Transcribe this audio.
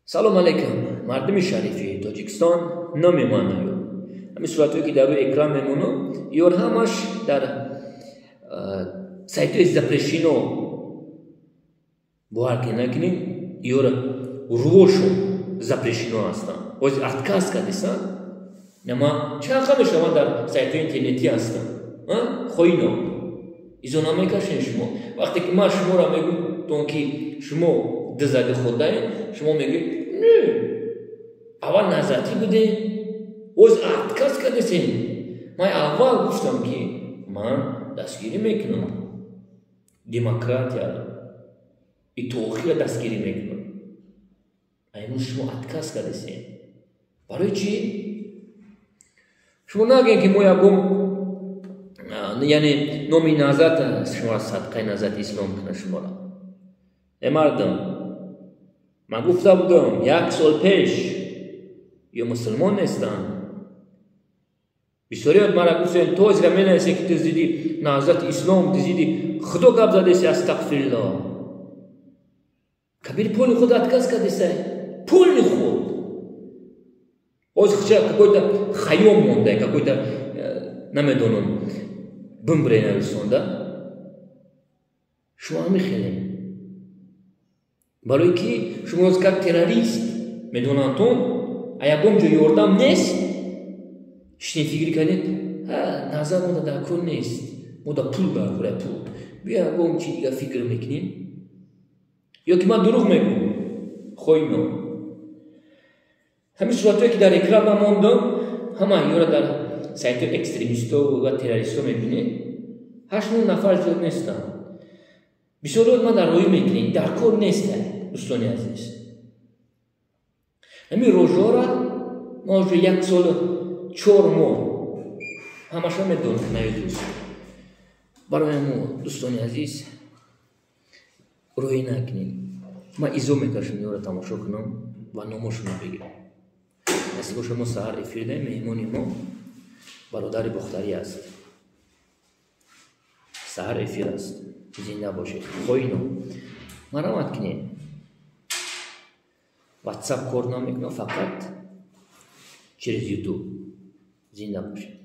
سلام علیکم مردم شریفی تاجیکستان نمیمانه همین صورتی که در روی اکران میمونو یور همش در سایت запрещено بوارکی نکنیم یور روشو запрещено هستن اوز отказ کردیسن نما چه خواهد شما در سایت اینترنتی هستن خوینو ایزو نمیکشین شما وقتی که ما شما را میگم تون که شما دزاگ خود دارین شما میگید نه اول نظرتی بوده اوز отказ کردیسین من اول گفتم که من دستگیری میکنم دموکراتیا ای توخی دستگیری میکنم اینو شما отказ کردیسین برای چی؟ شما نگین که ما یکم یعنی نومی نازد شما صدقه نازد اسلام کنه شما را مردم من گفته بودم 1 سال پیش یا مسلمان نیستن بسیاری از مرا گفتن تو از رمینه ایسی که تزدیدی نازد اسلام تزدیدی خدا گب زده ایسی استغفرالله کبیر پول خود отказ کرده ایسی پول خود اوز какой-то хайом монда какой-то نمیدونم بمبره نویسونده شما میخیلیم برای که شما از که تروریست میدونانتون ایگم جو یوردم نیست شنی فکر کنید نظر ما در کن نیست ما در پول برخوره پول بیا اگم چی دیگه فکر میکنیم یا که من دروغ میگم خوینم همین صورتایی که در اکرام موندم همه یورا در سایت اکستریمیستو و تروریستو میبینید 8-9 نفر زیاد نیستن بسیاری ما در روی میکنیم در کار نیستن دوستانی عزیز همین روژا را ما جو 1 سال 4 ماه همشا میدونم دوست برای ما دوستانی عزیز روی نکنیم ما ایزو میکشم یورا تماشا کنم و نامشون رو بگیرم نصیب شما سهر افیرده مهمونی ما برادر بختری است سهر افیر است زنده باشه خوینو مرامت کنید واتساپ کار نمیکنم فقط через یوتیوب زنده باشه